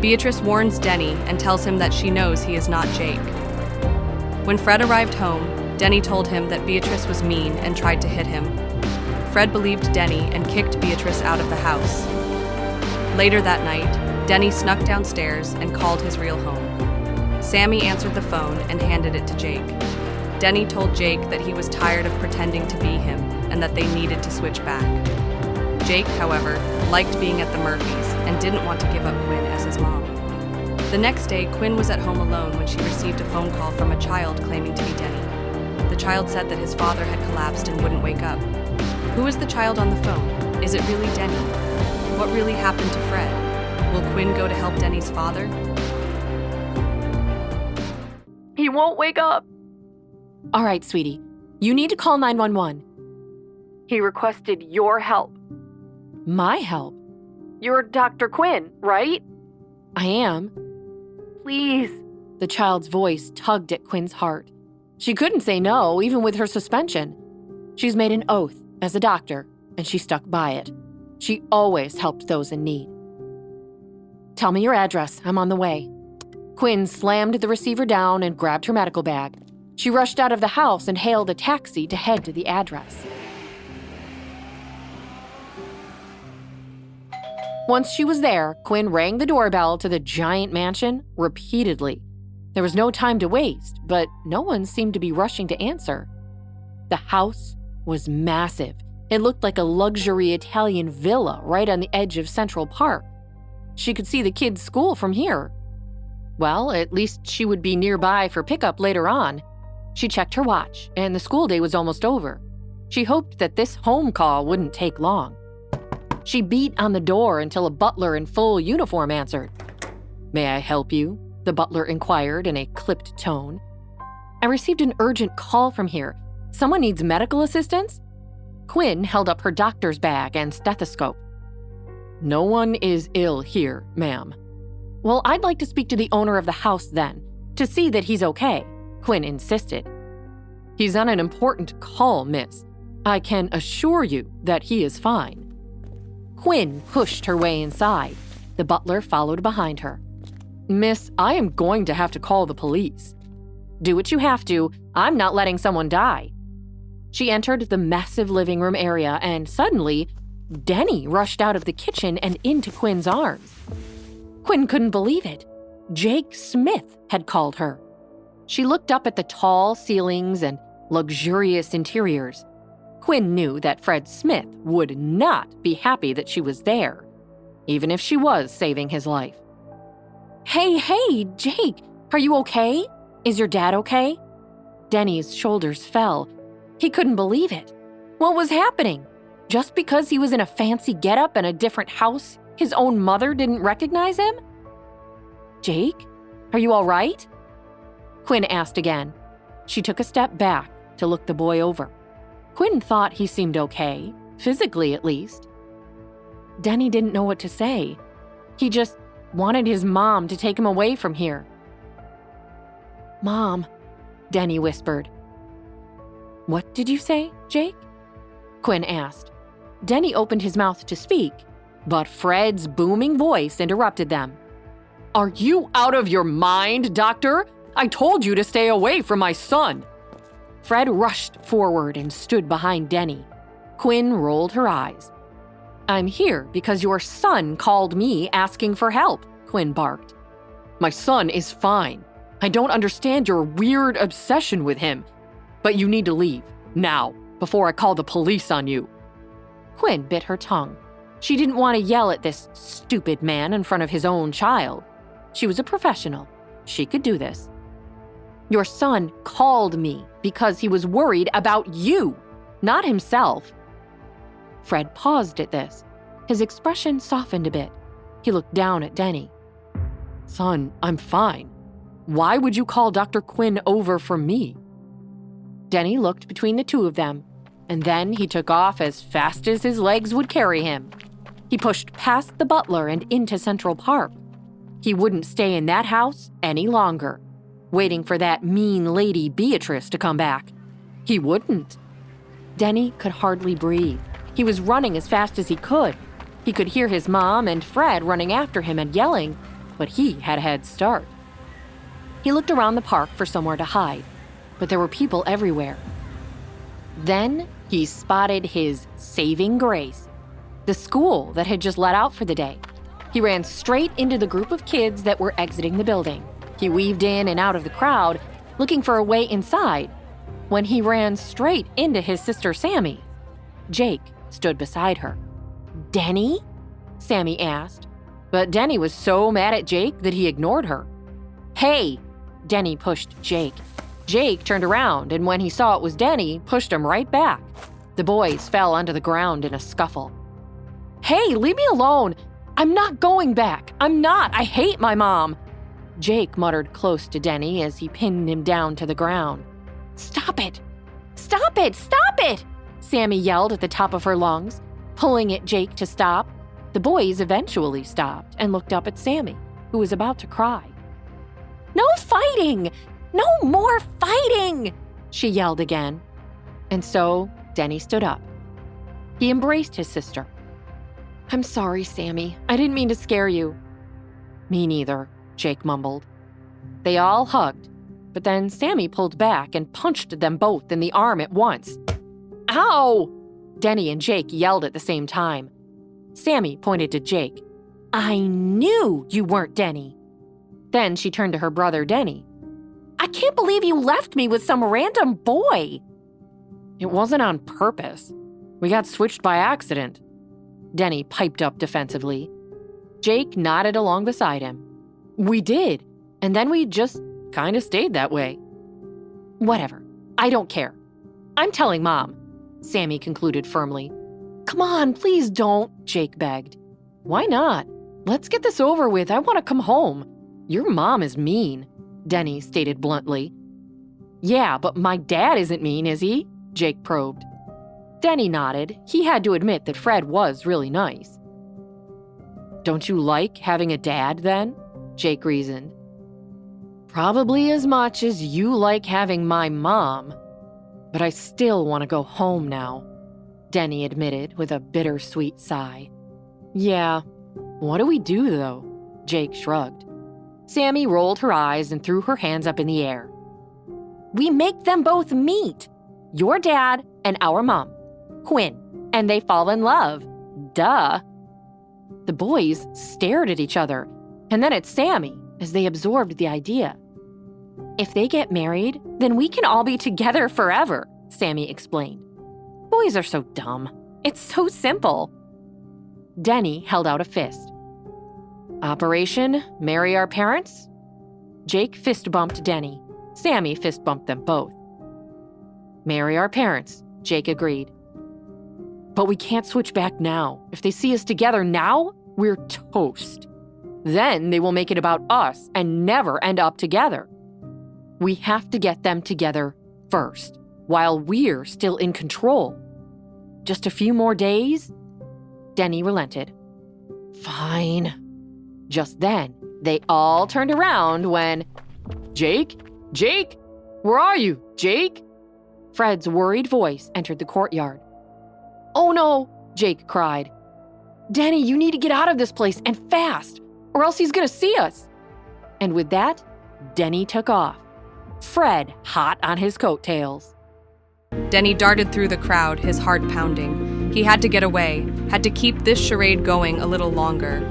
Beatrice warns Denny and tells him that she knows he is not Jake. When Fred arrived home, Denny told him that Beatrice was mean and tried to hit him. Fred believed Denny and kicked Beatrice out of the house. Later that night, Denny snuck downstairs and called his real home. Sammy answered the phone and handed it to Jake. Denny told Jake that he was tired of pretending to be him and that they needed to switch back. Jake, however, liked being at the Murphys and didn't want to give up Quinn as his mom. The next day, Quinn was at home alone when she received a phone call from a child claiming to be Denny. The child said that his father had collapsed and wouldn't wake up. Who is the child on the phone? Is it really Denny? What really happened to Fred? Will Quinn go to help Denny's father? He won't wake up. All right, sweetie. You need to call 911. He requested your help. My help? You're Dr. Quinn, right? I am. Please. The child's voice tugged at Quinn's heart. She couldn't say no, even with her suspension. She's made an oath as a doctor, and she stuck by it. She always helped those in need. Tell me your address. I'm on the way. Quinn slammed the receiver down and grabbed her medical bag. She rushed out of the house and hailed a taxi to head to the address. Once she was there, Quinn rang the doorbell to the giant mansion repeatedly. There was no time to waste, but no one seemed to be rushing to answer. The house was massive. It looked like a luxury Italian villa right on the edge of Central Park. She could see the kids' school from here. Well, at least she would be nearby for pickup later on. She checked her watch, and the school day was almost over. She hoped that this home call wouldn't take long. She beat on the door until a butler in full uniform answered. "May I help you?" the butler inquired in a clipped tone. "I received an urgent call from here. Someone needs medical assistance?" Quinn held up her doctor's bag and stethoscope. "No one is ill here, ma'am." "Well, I'd like to speak to the owner of the house then, to see that he's okay," Quinn insisted. "He's on an important call, miss. I can assure you that he is fine." Quinn pushed her way inside. The butler followed behind her. "Miss, I am going to have to call the police." "Do what you have to. I'm not letting someone die." She entered the massive living room area, and suddenly, Denny rushed out of the kitchen and into Quinn's arms. Quinn couldn't believe it. Jake Smith had called her. She looked up at the tall ceilings and luxurious interiors. Quinn knew that Fred Smith would not be happy that she was there, even if she was saving his life. Hey, Jake, are you okay? Is your dad okay?" Denny's shoulders fell. He couldn't believe it. What was happening? Just because he was in a fancy getup and a different house, his own mother didn't recognize him? "Jake, are you all right?" Quinn asked again. She took a step back to look the boy over. Quinn thought he seemed okay, physically at least. Denny didn't know what to say. He just wanted his mom to take him away from here. "Mom," Denny whispered. "What did you say, Jake?" Quinn asked. Denny opened his mouth to speak, but Fred's booming voice interrupted them. "Are you out of your mind, doctor? I told you to stay away from my son." Fred rushed forward and stood behind Denny. Quinn rolled her eyes. "I'm here because your son called me asking for help," Quinn barked. "My son is fine. I don't understand your weird obsession with him. But you need to leave, now, before I call the police on you." Quinn bit her tongue. She didn't want to yell at this stupid man in front of his own child. She was a professional. She could do this. "Your son called me because he was worried about you, not himself." Fred paused at this. His expression softened a bit. He looked down at Denny. "Son, I'm fine. Why would you call Dr. Quinn over for me?" Denny looked between the two of them, and then he took off as fast as his legs would carry him. He pushed past the butler and into Central Park. He wouldn't stay in that house any longer, waiting for that mean lady Beatrice to come back. He wouldn't. Denny could hardly breathe. He was running as fast as he could. He could hear his mom and Fred running after him and yelling, but he had a head start. He looked around the park for somewhere to hide, but there were people everywhere. Then he spotted his saving grace, the school that had just let out for the day. He ran straight into the group of kids that were exiting the building. He weaved in and out of the crowd, looking for a way inside, when he ran straight into his sister Sammy. Jake stood beside her. "Denny?" Sammy asked, but Denny was so mad at Jake that he ignored her. "Hey!" Denny pushed Jake. Jake turned around, and when he saw it was Denny, pushed him right back. The boys fell onto the ground in a scuffle. "Hey, leave me alone! I'm not going back! I'm not! I hate my mom!" Jake muttered close to Denny as he pinned him down to the ground. "Stop it! Stop it! Stop it!" Sammy yelled at the top of her lungs, pulling at Jake to stop. The boys eventually stopped and looked up at Sammy, who was about to cry. "No fighting! No more fighting!" she yelled again. And so Denny stood up. He embraced his sister. "I'm sorry, Sammy. I didn't mean to scare you." "Me neither," Jake mumbled. They all hugged, but then Sammy pulled back and punched them both in the arm at once. "Ow!" Denny and Jake yelled at the same time. Sammy pointed to Jake. "I knew you weren't Denny." Then she turned to her brother Denny. "I can't believe you left me with some random boy." "It wasn't on purpose. We got switched by accident," Denny piped up defensively. Jake nodded along beside him. "We did, and then we just kind of stayed that way." "Whatever. I don't care. I'm telling Mom," Sammy concluded firmly. "Come on, please don't," Jake begged. "Why not? Let's get this over with. I want to come home." "Your mom is mean," Denny stated bluntly. "Yeah, but my dad isn't mean, is he?" Jake probed. Denny nodded. He had to admit that Fred was really nice. "Don't you like having a dad, then?" Jake reasoned. "Probably as much as you like having my mom. But I still want to go home now," Denny admitted with a bittersweet sigh. "Yeah, what do we do, though?" Jake shrugged. Sammy rolled her eyes and threw her hands up in the air. "We make them both meet. Your dad and our mom, Quinn, and they fall in love. Duh." The boys stared at each other, and then at Sammy as they absorbed the idea. "If they get married, then we can all be together forever," Sammy explained. "Boys are so dumb. It's so simple." Denny held out a fist. "Operation Marry Our Parents?" Jake fist bumped Denny. Sammy fist bumped them both. "Marry our parents," Jake agreed. "But we can't switch back now. If they see us together now, we're toast. Then they will make it about us and never end up together. We have to get them together first, while we're still in control. Just a few more days?" Denny relented. "Fine." Just then, they all turned around when, "Jake? Jake? Where are you, Jake?" Fred's worried voice entered the courtyard. "Oh no," Jake cried. "Denny, you need to get out of this place and fast, or else he's gonna see us." And with that, Denny took off, Fred hot on his coattails. Denny darted through the crowd, his heart pounding. He had to get away, had to keep this charade going a little longer.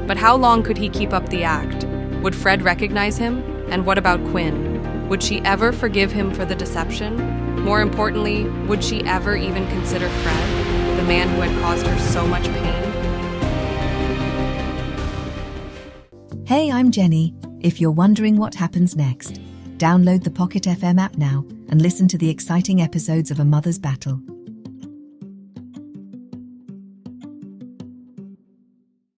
But how long could he keep up the act? Would Fred recognize him? And what about Quinn? Would she ever forgive him for the deception? More importantly, would she ever even consider Fred, the man who had caused her so much pain? Hey, I'm Jenny. If you're wondering what happens next, download the Pocket FM app now and listen to the exciting episodes of A Mother's Battle.